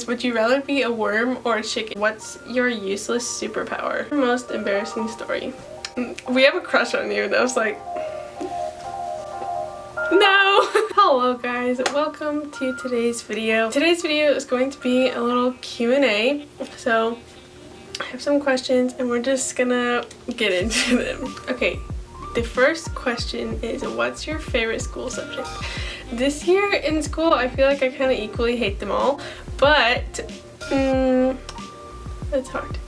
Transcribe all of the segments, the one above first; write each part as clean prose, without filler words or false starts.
Would you rather be a worm or a chicken? What's your useless superpower? Your most embarrassing story. We have a crush on you, and I was like, no! Hello guys, welcome to today's video. Today's video is going to be a little Q&A. So I have some questions and we're just gonna get into them. Okay, the first question is, what's your favorite school subject? This year in school, I feel like I kind of equally hate them all, but it's hard.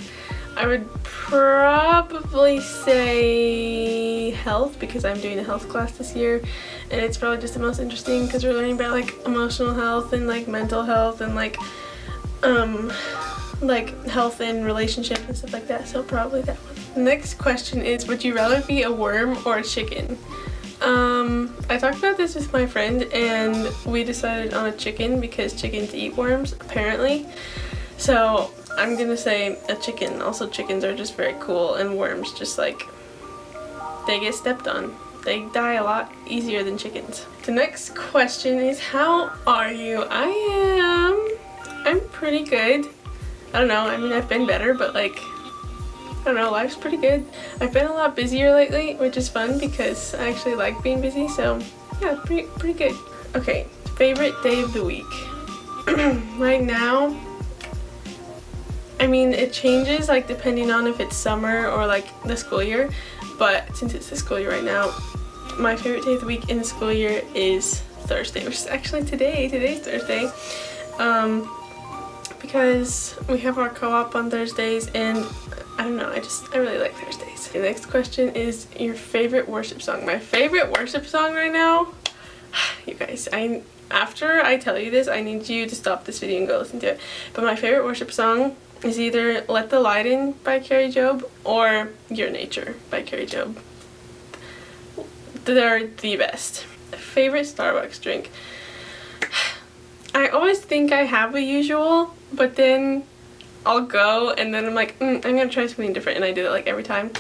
I would probably say health, because I'm doing a health class this year, and it's probably just the most interesting because we're learning about like emotional health and like mental health and like health and relationships and stuff like that, so probably that one. The next question is, would you rather be a worm or a chicken? I talked about this with my friend and we decided on a chicken because chickens eat worms apparently, so I'm gonna say a chicken. Also, chickens are just very cool, and worms just like, they get stepped on. They die a lot easier than chickens. The next question is, how are you? I'm pretty good. I don't know, I mean, I've been better, but like, I don't know, life's pretty good. I've been a lot busier lately, which is fun because I actually like being busy, so yeah, pretty good. Okay, favorite day of the week. Right now, I mean, it changes like depending on if it's summer or like the school year, but since it's the school year right now, my favorite day of the week in the school year is Thursday, which is actually today. Today's Thursday. Because we have our co-op on Thursdays, and I don't know, I really like Thursdays. The next question is your favorite worship song. My favorite worship song right now, you guys, after I tell you this, I need you to stop this video and go listen to it. But my favorite worship song is either Let the Light In by Carrie Job or Your Nature by Carrie Job. They're the best. Favorite Starbucks drink. I always think I have a usual, but then I'll go and then I'm like, I'm gonna try something different, and I do that like every time.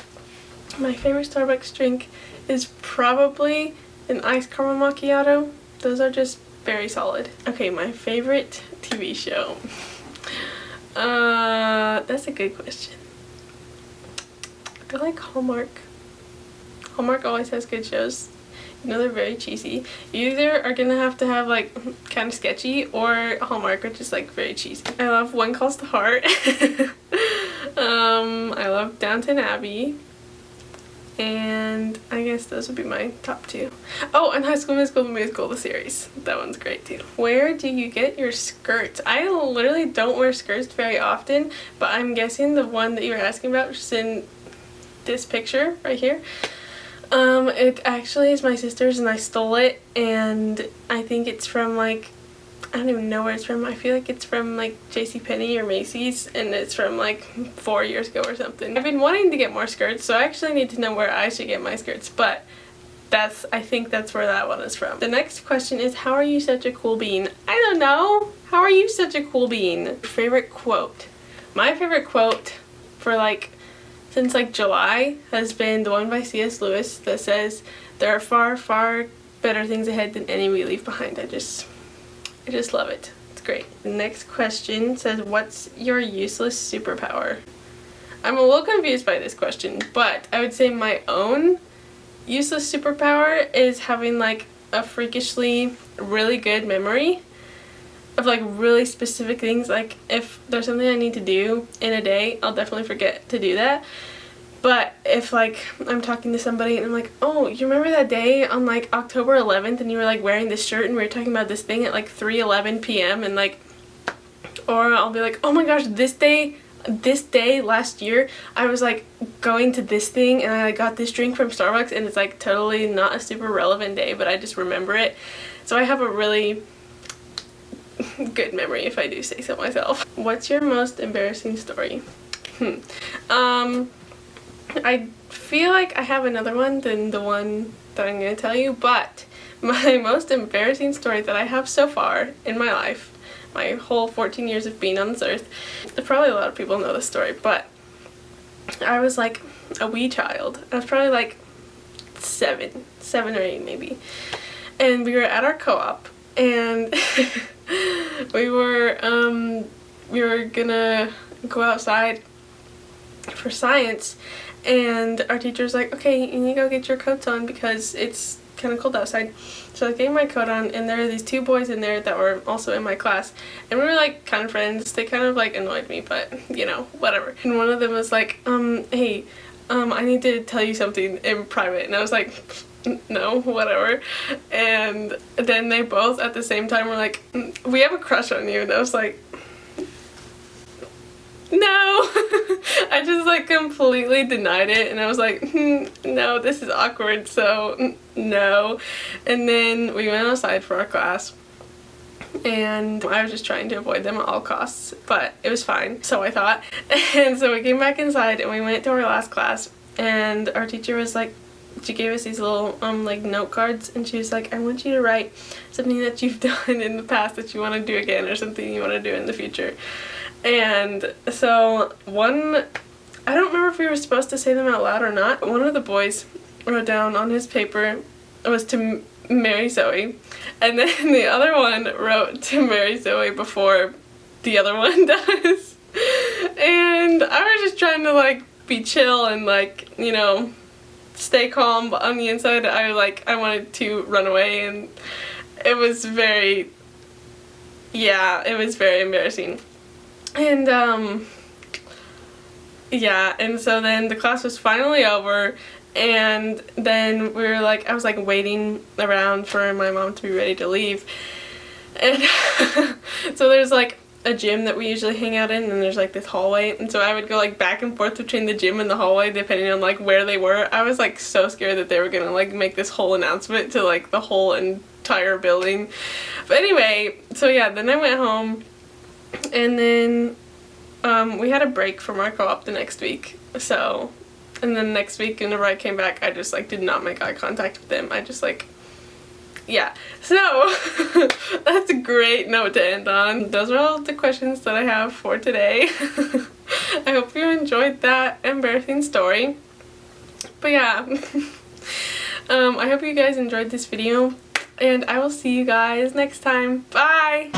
My favorite Starbucks drink is probably an iced caramel macchiato. Those are just very solid. Okay, my favorite TV show. That's a good question. I like Hallmark. Hallmark always has good shows. You know, they're very cheesy. You either are gonna have to have like kind of sketchy, or Hallmark, which is like very cheesy. I love One Calls to Heart. I love Downton Abbey, and I guess those would be my top two. Oh, and High School Musical, the series. That one's great too. Where do you get your skirts? I literally don't wear skirts very often, but I'm guessing the one that you were asking about, which is in this picture right here. It actually is my sister's, and I stole it, and I think it's from like, I don't even know where it's from. I feel like it's from like JCPenney or Macy's, and it's from like 4 years ago or something. I've been wanting to get more skirts, so I actually need to know where I should get my skirts, but I think that's where that one is from. The next question is, how are you such a cool bean? I don't know. How are you such a cool bean? Favorite quote. My favorite quote for like since like July has been the one by C.S. Lewis that says, there are far, far better things ahead than any we leave behind. I just love it. It's great. The next question says, what's your useless superpower? I'm a little confused by this question, but I would say my own useless superpower is having like a freakishly really good memory of like really specific things. Like if there's something I need to do in a day, I'll definitely forget to do that. But if like I'm talking to somebody and I'm like, oh, you remember that day on like October 11th and you were like wearing this shirt and we were talking about this thing at like 3:11 p.m. and like, or I'll be like, oh my gosh, this day last year I was like going to this thing and I got this drink from Starbucks, and it's like totally not a super relevant day, but I just remember it. So I have a really good memory, if I do say so myself. What's your most embarrassing story? I feel like I have another one than the one that I'm going to tell you, but my most embarrassing story that I have so far in my life, my whole 14 years of being on this earth, probably a lot of people know this story, but I was like a wee child. I was probably like seven or 8 maybe, and we were at our co-op, and we were we were gonna go outside for science, and our teacher was like, okay, you need to go get your coats on because it's kind of cold outside. So I gave my coat on, and there were these two boys in there that were also in my class, and we were like kind of friends. They kind of like annoyed me, but you know, whatever. And one of them was like, hey, I need to tell you something in private, and I was like, no, whatever. And then they both at the same time were like, we have a crush on you, and I was like, no. I just like completely denied it, and I was like, no, this is awkward, so no. And then we went outside for our class, and I was just trying to avoid them at all costs, but it was fine, so I thought. And so we came back inside and we went to our last class, and our teacher was like, she gave us these little like note cards, and she was like, I want you to write something that you've done in the past that you want to do again, or something you want to do in the future. And so I don't remember if we were supposed to say them out loud or not, but one of the boys wrote down on his paper was to marry Zoe, and then the other one wrote to marry Zoe before the other one does. And I was just trying to like be chill and like, you know, stay calm, but on the inside I wanted to run away, and it was very embarrassing. And yeah, and so then the class was finally over, and then we were like, I was like waiting around for my mom to be ready to leave, and so there's like a gym that we usually hang out in, and there's like this hallway, and so I would go like back and forth between the gym and the hallway depending on like where they were. I was like so scared that they were gonna like make this whole announcement to like the whole entire building. But anyway, so yeah, then I went home, and then we had a break from our co-op the next week, so, and then next week whenever I came back, I just like did not make eye contact with them. I just like, yeah, so that's a great note to end on. Those are all the questions that I have for today. I hope you enjoyed that embarrassing story. But yeah, I hope you guys enjoyed this video, and I will see you guys next time. Bye!